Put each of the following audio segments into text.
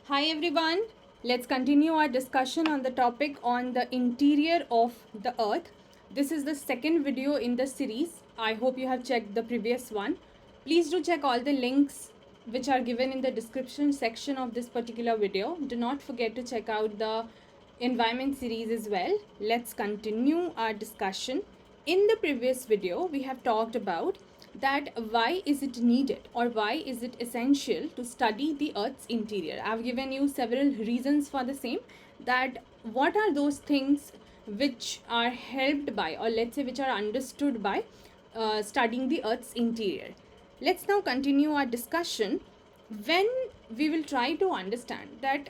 Hi everyone, let's continue our discussion on the topic on the interior of the earth. This is the second video in the series. I hope you have checked the previous one. Please do check all the links which are given in the description section of this particular video. Do not forget to check out the environment series as well. Let's continue our discussion. In the previous video, we have talked about that why is it needed or why is it essential to study the earth's interior. I've given you several reasons for the same, that what are those things which are helped by, or let's say which are understood by studying the earth's interior. Let's now continue our discussion when we will try to understand that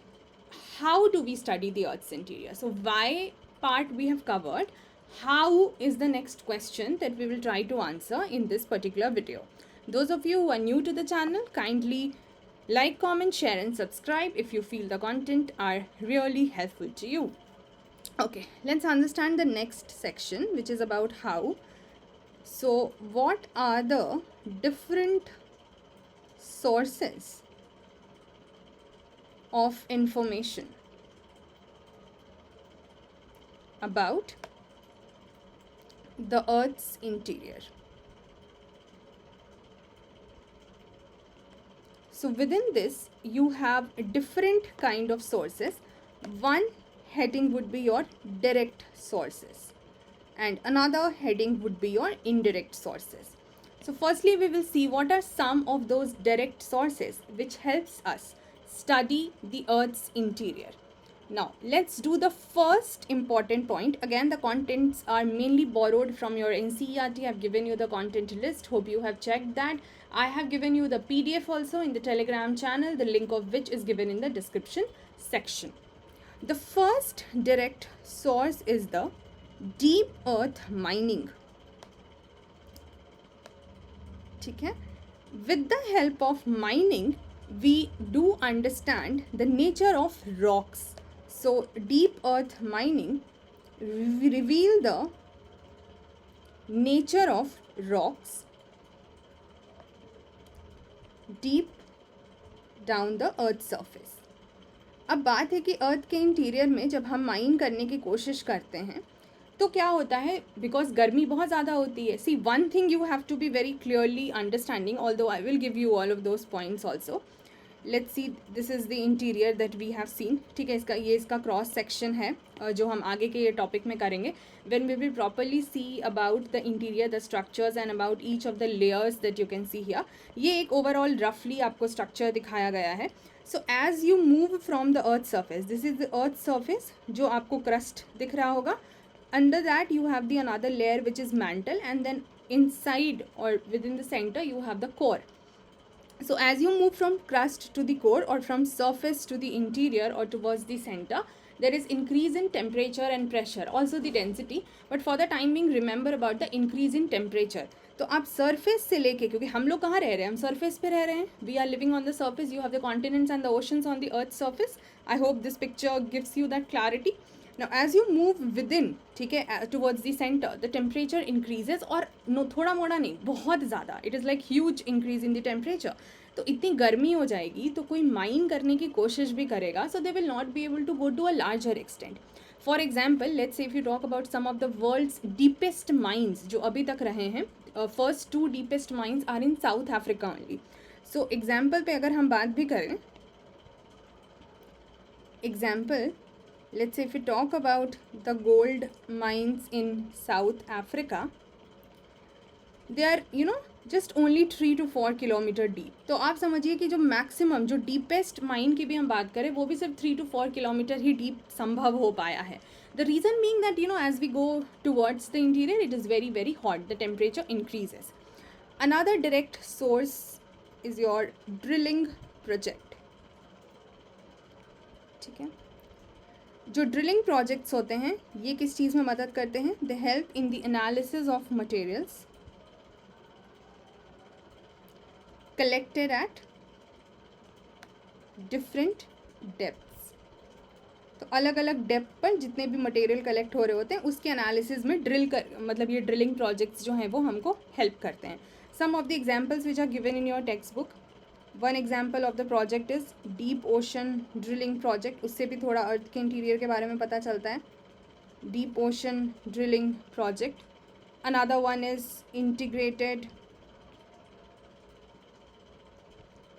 how do we study the earth's interior. So why part we have covered, how is the next question that we will try to answer in this particular video. Those of you who are new to the channel, kindly like, comment, share and subscribe if you feel the content are really helpful to you. Okay, let's understand the next section, which is about how. So what are the different sources of information about the earth's interior? So within this you have different kind of sources. One heading would be your direct sources and another heading would be your indirect sources. So firstly we will see what are some of those direct sources which helps us study the earth's interior. Now let's do the first important point. Again, the contents are mainly borrowed from your NCERT. I've given you the content list. Hope you have checked that. I have given you the PDF also in the Telegram channel, the link of which is given in the description section. The first direct source is the deep earth mining. Okay? With the help of mining, we do understand the nature of rocks. So deep earth mining reveal the nature of rocks deep down the earth surface. अब बात है कि अर्थ के interior में जब हम mine करने की कोशिश करते हैं तो क्या होता है, बिकॉज गर्मी बहुत ज़्यादा होती है. See one thing you have to be very clearly understanding, although I will give you all of those points also. Let's see, this is the interior that we have seen. ठीक है, इसका cross section है जो हम आगे के ये topic में करेंगे. When we will properly see about the interior, the structures and about each of the layers that you can see here. ये एक ओवरऑल रफली आपको स्ट्रक्चर दिखाया गया है. So as you move from the earth surface, this is the earth surface जो आपको crust दिख रहा होगा. Under that you have the another layer which is mantle, and then inside or within the center you have the core. So as you move from crust to the core or from surface to the interior or towards the center, there is increase in temperature and pressure, also the density. But for the time being remember about the increase in temperature. तो आप surface से लेके, क्योंकि हम लोग कहाँ रह रहे हैं, हम surface पे रह रहे हैं. We are living on the surface. You have the continents and the oceans on the earth's surface. I hope this picture gives you that clarity. Now as you move within, ठीक है, towards the center, the temperature increases. और no थोड़ा मोड़ा नहीं, बहुत ज़्यादा, it is like huge increase in the temperature. तो इतनी गर्मी हो जाएगी तो कोई माइन करने की कोशिश भी करेगा, so they will not be able to go to a larger extent. For example, let's say if you talk about some of the world's deepest mines जो अभी तक रहे हैं, first two deepest mines are in South Africa only. So example पे अगर हम बात भी करें, example, let's say if we talk about the gold mines in South Africa, they are just only 3 to 4 kilometre deep. तो आप समझिए कि जो मैक्सिमम, जो डीपेस्ट माइन की भी हम बात करें, वो भी सिर्फ 3 to 4 किलोमीटर ही डीप संभव हो पाया है. The reason being that as we go towards the interior, it is very very hot, the temperature increases. Another direct source is your drilling project. ठीक है, जो ड्रिलिंग प्रोजेक्ट्स होते हैं ये किस चीज़ में मदद करते हैं? They help in the analysis of materials collected at different depths. तो अलग अलग डेप्थ पर जितने भी मटेरियल कलेक्ट हो रहे होते हैं उसके एनालिसिस में ड्रिल कर, मतलब ये ड्रिलिंग प्रोजेक्ट्स जो हैं वो हमको हेल्प करते हैं. Some of the examples which are given in your textbook. One example of the project is deep ocean drilling project, उससे भी थोड़ा अर्थ के इंटीरियर के बारे में पता चलता है. Deep ocean drilling project. Another one is integrated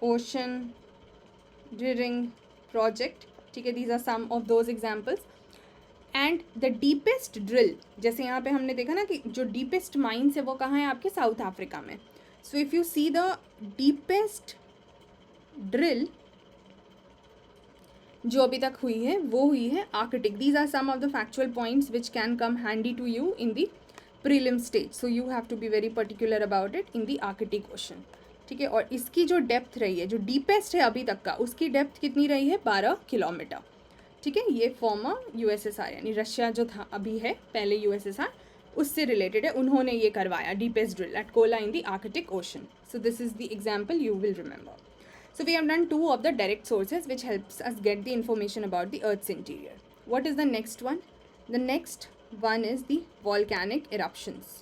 ocean drilling project. ठीक है, these are some of those examples. And the deepest drill, जैसे यहाँ पे हमने देखा ना कि जो डीपेस्ट माइंस है वो कहाँ है आपके साउथ अफ्रीका में. So if you see the deepest drill जो अभी तक हुई है वो हुई है Arctic. These are some of the factual points which can come handy to you in the prelim stage. So you have to be very particular about it in the Arctic Ocean. ठीक है, और इसकी जो depth रही है, जो deepest है अभी तक का, उसकी डेप्थ कितनी रही है? 12 किलोमीटर. ठीक है, ये फॉर्मर यूएसएसआर यानी रशिया जो था अभी है, पहले यूएसएसआर, उससे रिलेटेड है. उन्होंने ये करवाया deepest drill at Kola in the Arctic Ocean. So this is the example you will remember. So we have done two of the direct sources which helps us get the information about the Earth's interior. What is the next one? The next one is the volcanic eruptions.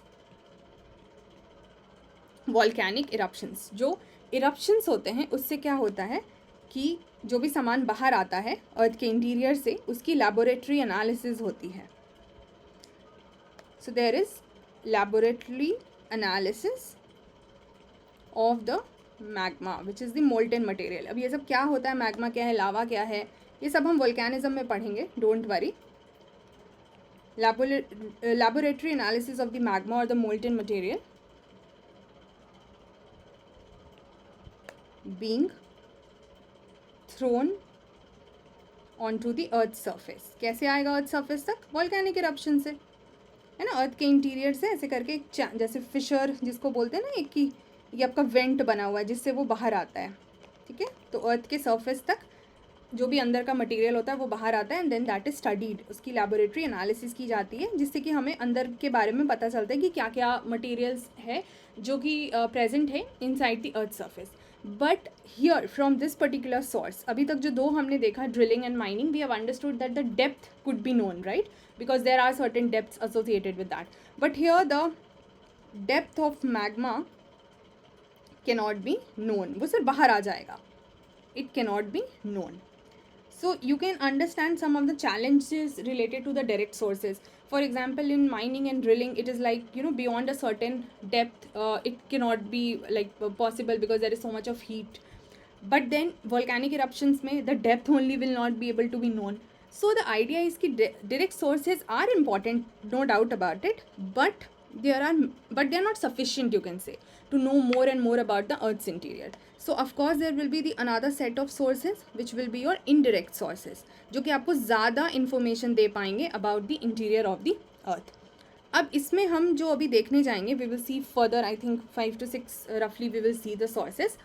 Volcanic eruptions. जो eruptions होते हैं उससे क्या होता है कि जो भी सामान बाहर आता है अर्थ के इंटीरियर से, उसकी लैबोरेटरी एनालिसिस होती है. So there is laboratory analysis of the magma which is the molten material. अब ये सब क्या होता है, मैग्मा क्या है, लावा क्या है, ये सब हम वोल्केनिज्म में पढ़ेंगे, don't worry. Laboratory analysis of the magma और the molten material being thrown on to the earth surface. कैसे आएगा अर्थ सरफेस तक? वोल्केनिक इरप्शन से, है ना, अर्थ के इंटीरियर से ऐसे करके एक जैसे फिशर जिसको बोलते हैं ना, एक की ये आपका वेंट बना हुआ है जिससे वो बाहर आता है. ठीक है, तो अर्थ के सरफेस तक जो भी अंदर का मटेरियल होता है वो बाहर आता है and then that is studied. उसकी लैबोरेटरी एनालिसिस की जाती है जिससे कि हमें अंदर के बारे में पता चलता है कि क्या क्या मटेरियल्स है जो कि प्रेजेंट है inside the earth surface. But here from this particular source, अभी तक जो दो हमने देखा, drilling and mining, we have understood that the depth could be known, right, because there are certain depths associated with that. But here the depth of magma cannot be known. वो सिर्फ बाहर आ जाएगा. It cannot be known. So you can understand some of the challenges related to the direct sources. For example, in mining and drilling, it is like, you know, beyond a certain depth, it cannot be like possible because there is so much of heat. But then volcanic eruptions में the depth only will not be able to be known. So the idea is कि direct sources are important, no doubt about it, but they are not sufficient, you can say, to know more and more about the Earth's interior. So of course there will be the another set of sources which will be your indirect sources, जो कि आपको ज़्यादा information दे पाएंगे about the interior of the Earth. अब इसमें हम जो अभी देखने जाएंगे, we will see further, I think 5 to 6 roughly we will see the sources.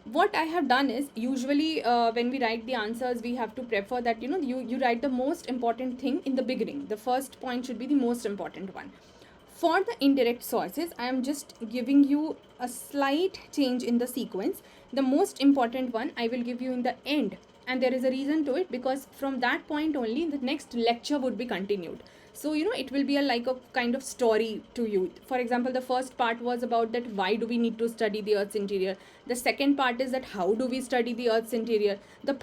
What I have done is, usually when we write the answers, we have to prefer that, you know, you write the most important thing in the beginning. The first point should be the most important one. For the indirect sources, I am just giving you a slight change in the sequence. The most important one I will give you in the end, and there is a reason to it, because from that point only the next lecture would be continued. So, you know, it will be like a kind of story to you. For example, the first part was about that why do we need to study the Earth's interior. The second part is that how do we study the Earth's interior. The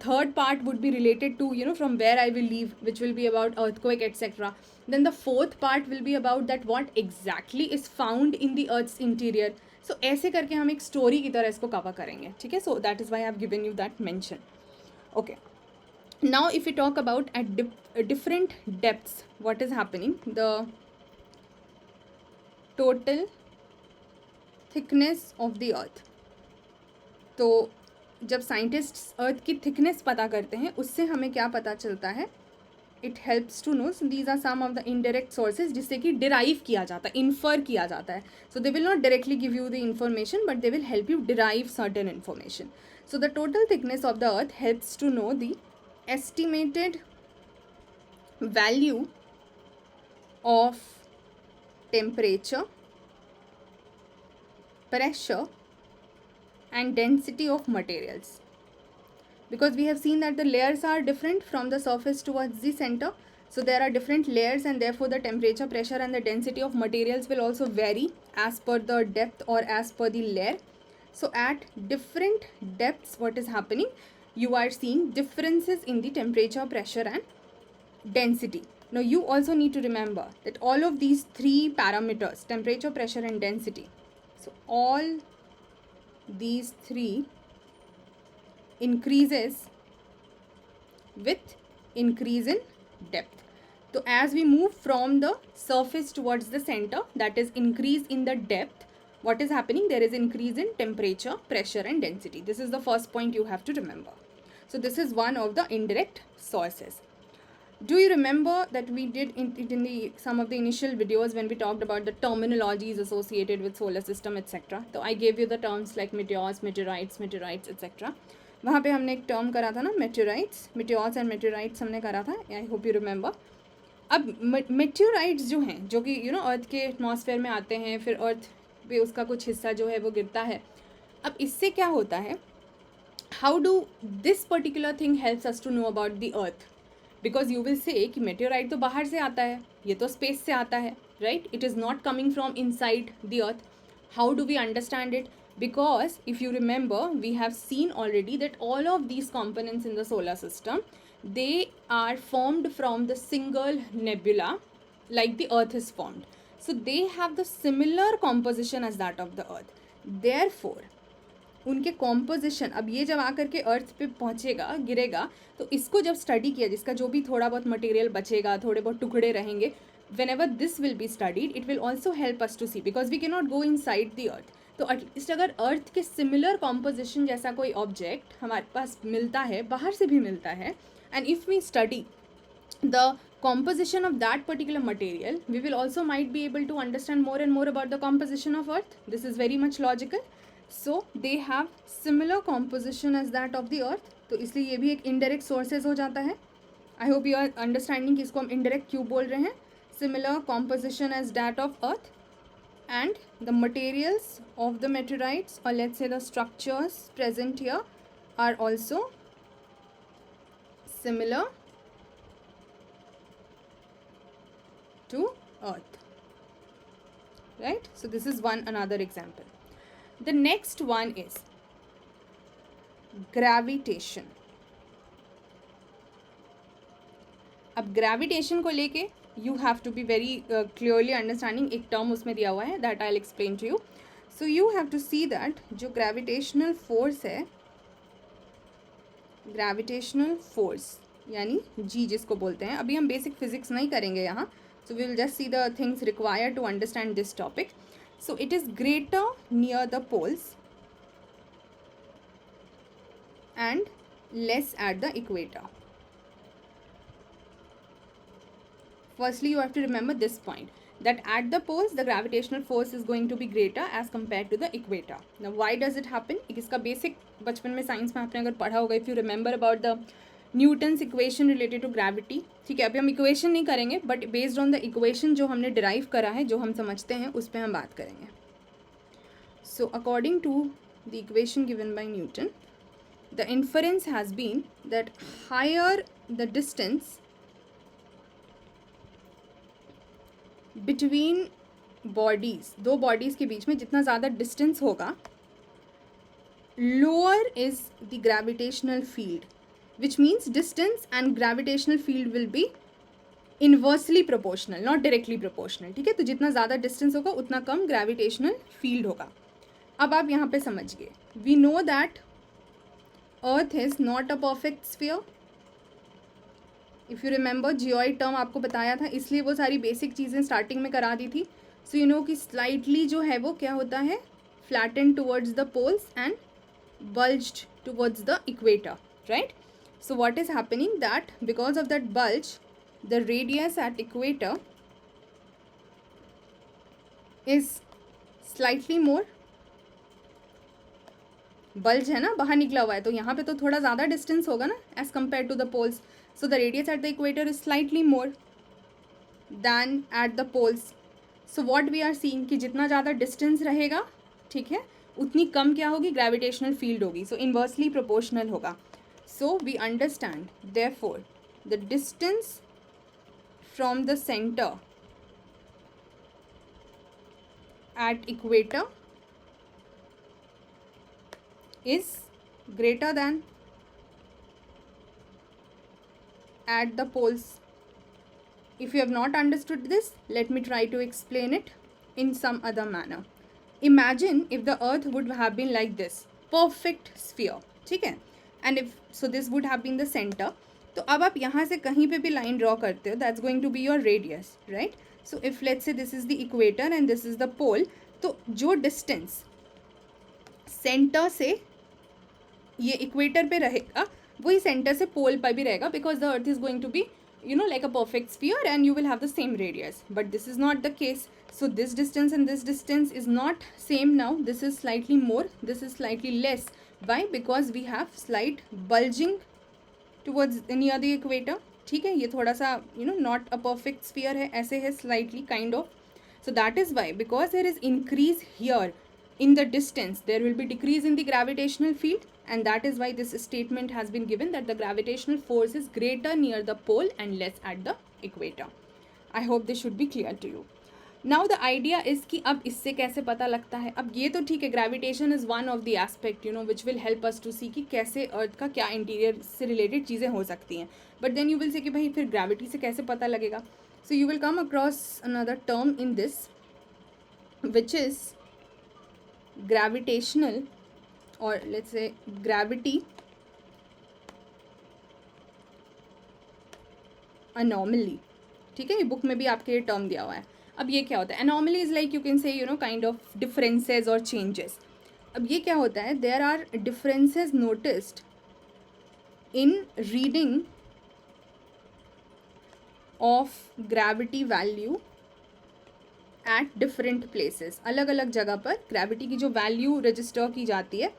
third part would be related to, you know, from where I will leave, which will be about earthquake, etc. Then the fourth part will be about that what exactly is found in the Earth's interior. So ऐसे करके हम एक story की तरह इसको cover करेंगे. ठीक है, so that is why I have given you that mention. Okay. Now if we talk about at different depths, what is happening, the total thickness of the earth. तो जब साइंटिस्ट्स अर्थ की thickness पता करते हैं उससे हमें क्या पता चलता है, it helps to know. These are some of the indirect sources जिससे कि डिराइव किया जाता है, इन्फर किया जाता है. So they will not directly give you the information but they will help you derive certain information. So the total thickness of the earth helps to know the estimated value of temperature, pressure and density of materials, because we have seen that the layers are different from the surface towards the center. So there are different layers and therefore the temperature, pressure and the density of materials will also vary as per the depth or as per the layer. So at different depths, what is happening? You are seeing differences in the temperature, pressure and density. Now you also need to remember that all of these three parameters, temperature, pressure and density, so all these three increases with increase in depth. So as we move from the surface towards the center, that is increase in the depth, what is happening? There is increase in temperature, pressure and density. This is the first point you have to remember. So this is one of the indirect sources. Do you remember that we did in some of the initial videos when we talked about the terminologies associated with solar system etc. So I gave you the terms like meteors, meteorites etc. वहाँ पे हमने एक term करा था ना, meteors and meteorites हमने करा था. I hope you remember. अब meteorites जो हैं, जो कि अर्थ के एटमॉस्फेयर में आते हैं, फिर अर्थ पे उसका कुछ हिस्सा जो है वो गिरता है. अब इससे क्या होता है? How do this particular thing helps us to know about the earth? Because you will say कि meteorite तो बाहर से आता है, ये तो space से आता है, right? It is not coming from inside the earth. How do we understand it? Because if you remember, we have seen already that all of these components in the solar system, they are formed from the single nebula, like the earth is formed. So they have the similar composition as that of the earth. Therefore उनके composition, अब ये जब आकर के अर्थ पे पहुँचेगा, गिरेगा, तो इसको जब स्टडी किया, जिसका जो भी थोड़ा बहुत मटेरियल बचेगा, थोड़े बहुत टुकड़े रहेंगे, whenever this will be studied, it will also help us to see, because we cannot go inside the earth. तो एटलीस्ट अगर अर्थ के सिमिलर कॉम्पोजिशन जैसा कोई ऑब्जेक्ट हमारे पास मिलता है, बाहर से भी मिलता है, and if we study the composition of that particular material, we will also might be able to understand more and more about the composition of earth. This is very much logical. So they have similar composition as that of the earth. तो इसलिए ये भी एक indirect sources हो जाता है. I hope you are understanding कि इसको हम indirect क्यों बोल रहे हैं. Similar composition as that of earth, and the materials of the meteorites, or let's say the structures present here, are also similar to earth, right? So this is another example. The next one is gravitation. अब gravitation को लेके you have to be very clearly understanding. एक term उसमें दिया हुआ है, that I'll explain to you. So you have to see that जो gravitational force है, gravitational force यानी G जिसको बोलते हैं, अभी हम basic physics नहीं करेंगे यहाँ. So we will just see the things required to understand this topic. So it is greater near the poles and less at the equator. Firstly, you have to remember this point, that at the poles the gravitational force is going to be greater as compared to the equator. Now why does it happen? इसका basic बचपन में science में आपने अगर पढ़ा होगा, if you remember about the Newton's equation related to gravity. ठीक है, अभी हम इक्वेशन नहीं करेंगे, but based on the equation जो हमने डिराइव करा है, जो हम समझते हैं, उस पर हम बात करेंगे. So according to the equation given by Newton, the inference has been that higher the distance between bodies, दो बॉडीज़ के बीच में जितना ज़्यादा डिस्टेंस होगा, lower is the gravitational field, which means distance and gravitational field will be inversely proportional, not directly proportional. ठीक है, तो जितना ज़्यादा distance होगा उतना कम gravitational field होगा. अब आप यहाँ पे समझिए, we know that earth is not a perfect sphere. If you remember, geoid term आपको बताया था, इसलिए वो सारी basic चीज़ें starting में करा दी थी. So you know कि slightly जो है वो क्या होता है, flattened towards the poles and bulged towards the equator, right? So what is happening, that because of that bulge, the radius at equator is slightly more. bulge है ना, बाहर निकला हुआ है, तो यहाँ पे तो थोड़ा ज़्यादा distance होगा ना as compared to the poles. So the radius at the equator is slightly more than at the poles. So what we are seeing कि जितना ज़्यादा distance रहेगा, ठीक है, उतनी कम क्या होगी, gravitational field होगी. So inversely proportional होगा. So we understand, therefore, the distance from the center at equator is greater than at the poles. If you have not understood this, let me try to explain it in some other manner. Imagine if the earth would have been like this, perfect sphere, ठीक है, and if so this would have been the center. तो अब आप यहाँ से कहीं पे भी line draw करते हो, that's going to be your radius, right? So if let's say this is the equator and this is the pole, तो जो distance center से ये इक्वेटर पे रहेगा वही सेंटर से पोल पर भी रहेगा, because the earth is going to be like a perfect sphere and you will have the same radius, but this is not the case. So this distance and this distance is not same now. This is slightly more, this is slightly less. Why? Because we have slight bulging towards near the equator. ठीक है, ये थोड़ा सा not a perfect sphere है, ऐसे है slightly kind of. So that is why, because there is increase here in the distance, there will be decrease in the gravitational field, and that is why this statement has been given that the gravitational force is greater near the pole and less at the equator. I hope this should be clear to you. Now the idea is कि अब इससे कैसे पता लगता है. अब ये तो ठीक है, gravitation is one of the aspect which will help us to see कि कैसे अर्थ का क्या इंटीरियर से रिलेटेड चीज़ें हो सकती हैं. But then you will say कि भाई फिर ग्रेविटी से कैसे पता लगेगा. So you will come across another term in this, which is gravitational, or let's say gravity anomaly. ठीक है, ये बुक में भी आपके ये टर्म दिया हुआ है. अब ये क्या होता है? Anomaly is like you can say kind of differences और चेंजेस. अब ये क्या होता है? There are differences noticed in reading of gravity value at different places. अलग अलग जगह पर ग्रेविटी की जो वैल्यू रजिस्टर की जाती है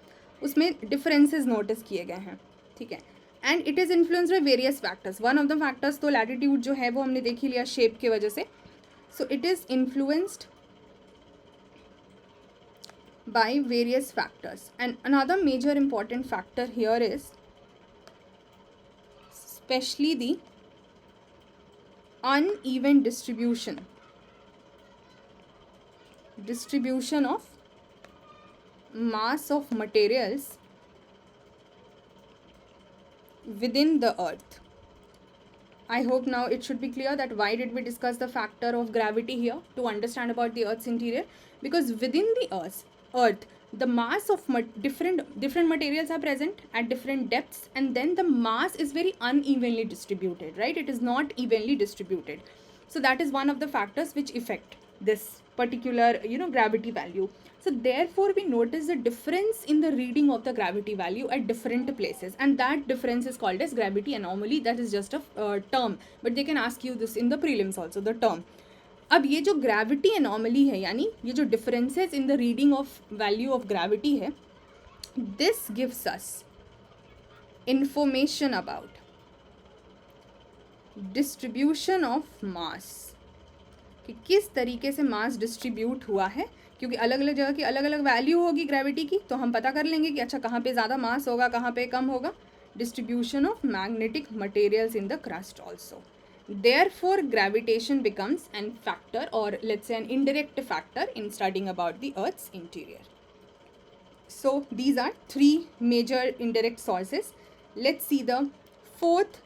उसमें डिफरेंसेस नोटिस किए गए हैं. ठीक है, and it is influenced by various factors. One of the factors तो लैटिट्यूड जो है वो हमने देख ही लिया शेप की वजह से. So it is influenced by various factors, and another major important factor here is especially the uneven distribution of mass of materials within the earth. I hope now it should be clear that why did we discuss the factor of gravity here, to understand about the earth's interior. Because within the earth the mass of different materials are present at different depths, and then the mass is very unevenly distributed, right? It is not evenly distributed. So that is one of the factors which affect this particular gravity value. So therefore we notice the difference in the reading of the gravity value at different places, and that difference is called as gravity anomaly. That is just a term, but they can ask you this in the prelims also, the term. अब ये जो gravity anomaly है, यानी ये जो differences in the reading of value of gravity है, this gives us information about distribution of mass, कि किस तरीके से मास डिस्ट्रीब्यूट हुआ है. क्योंकि अलग अलग जगह की अलग अलग वैल्यू होगी ग्रेविटी की, तो हम पता कर लेंगे कि अच्छा कहाँ पे ज़्यादा मास होगा, कहाँ पे कम होगा. Distribution of magnetic materials in the crust also. Therefore gravitation becomes an factor, or let's say an indirect factor, in studying about the earth's interior. So these are three major indirect sources. Let's see the fourth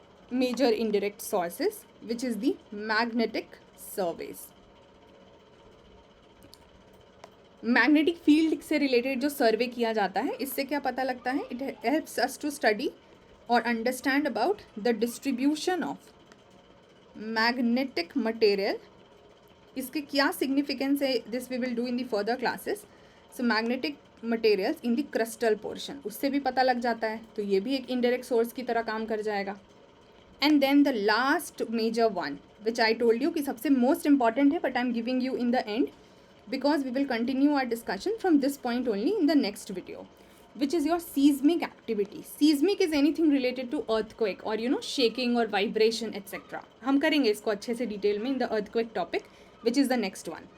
major indirect sources, which is the magnetic surveys. Magnetic field से related जो सर्वे किया जाता है, इससे क्या पता लगता है? It helps us to study और understand about the distribution of magnetic material. इसके क्या सिग्निफिकेंस है, this we will do in the further classes. So magnetic materials in the crystal portion, उससे भी पता लग जाता है, तो ये भी एक इनडायरेक्ट सोर्स की तरह काम कर जाएगा. And then the last major one which I told you कि सबसे मोस्ट इंपॉर्टेंट है, but I am giving you in the end because we will continue our discussion from this point only in the next video, which is your seismic activity. Seismic is anything related to earthquake or shaking or vibration etc. हम करेंगे इसको अच्छे से detail में in the earthquake topic, which is the next one.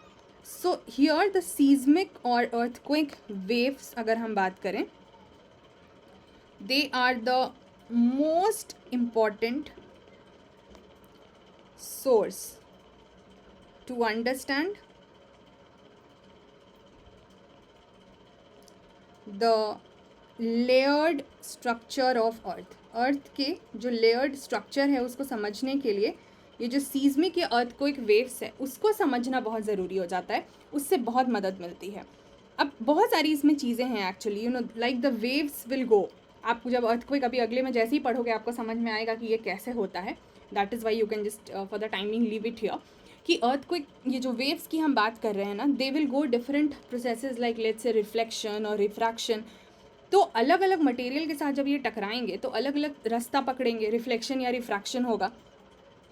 So here the seismic or earthquake waves अगर हम बात करें, they are the most important source to understand the layered structure of earth. Earth के जो layered structure है उसको समझने के लिए ये जो सीज़मिक या अर्थक्वेक वेव्स है उसको समझना बहुत ज़रूरी हो जाता है, उससे बहुत मदद मिलती है। अब बहुत सारी इसमें चीज़ें हैं actually, you know, like the waves will go. आप जब अर्थक्वेक अभी अगले में जैसे ही पढ़ोगे आपको समझ में आएगा कि ये कैसे होता है। That is why you can just for the timing leave it here कि अर्थक्वेक, ये जो वेव्स की हम बात कर रहे हैं ना, they will go different processes like let's say reflection और रिफ्रैक्शन। तो अलग अलग मटेरियल के साथ जब ये टकराएंगे तो अलग अलग रास्ता पकड़ेंगे, रिफ्लेक्शन या रिफ्रैक्शन होगा।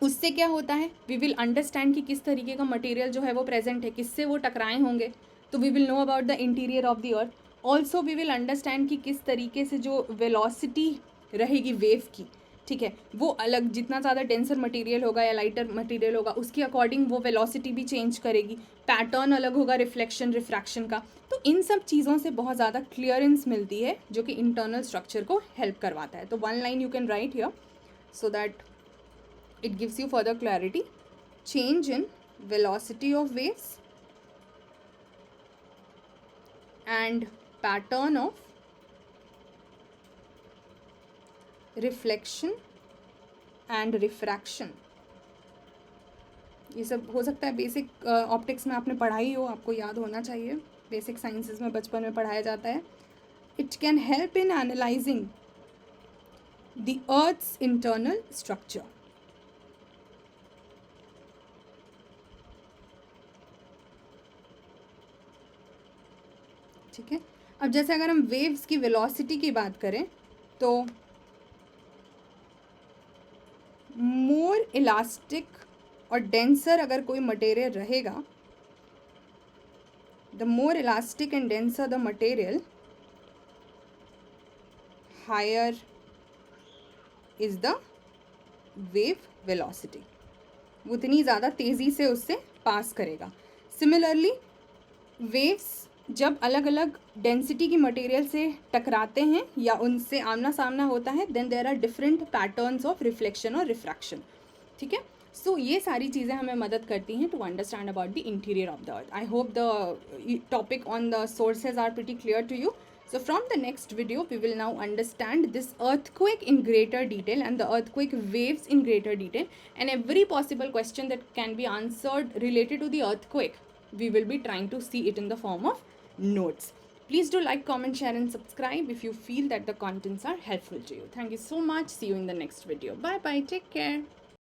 उससे क्या होता है, वी विल अंडरस्टैंड कि किस तरीके का मटेरियल जो है वो प्रेजेंट है, किससे वो टकराए होंगे, तो we will know about the interior of the earth. Also we will understand कि किस तरीके से जो वेलोसिटी रहेगी वेव की, ठीक है, वो अलग, जितना ज़्यादा डेंसर मटेरियल होगा या लाइटर मटेरियल होगा उसके अकॉर्डिंग वो वेलोसिटी भी चेंज करेगी, पैटर्न अलग होगा रिफ्लेक्शन रिफ्रैक्शन का। तो इन सब चीज़ों से बहुत ज़्यादा क्लियरेंस मिलती है जो कि इंटरनल स्ट्रक्चर को हेल्प करवाता है। तो one line you can write here so that it gives you further clarity. Change in velocity of waves and pattern of reflection and refraction. ये सब हो सकता है बेसिक ऑप्टिक्स में आपने पढ़ा ही हो, आपको याद होना चाहिए, बेसिक साइंसेस में बचपन में पढ़ाया जाता है। It can help in analysing the earth's internal structure. ठीक है, अब जैसे अगर हम वेव्स की वेलोसिटी की बात करें तो मोर इलास्टिक और डेंसर अगर कोई मटेरियल रहेगा, the more elastic and denser the material, higher is the wave velocity, उतनी ज़्यादा तेज़ी से उससे पास करेगा। सिमिलरली वेव्स जब अलग अलग डेंसिटी की मटेरियल से टकराते हैं या उनसे आमना सामना होता है, then there are different patterns of reflection और रिफ्रैक्शन। ठीक है, सो ये सारी चीज़ें हमें मदद करती हैं to understand about the interior of the earth. I hope the topic on the sources are pretty clear to you. So from the next video, we will now understand this earthquake in greater detail and the earthquake waves in greater detail, and every possible question that can be answered related to the earthquake, we will be trying to see it in the form of notes. Please do like, comment, share and subscribe if you feel that the contents are helpful to you. Thank you so much. See you in the next video. Bye bye. Take care.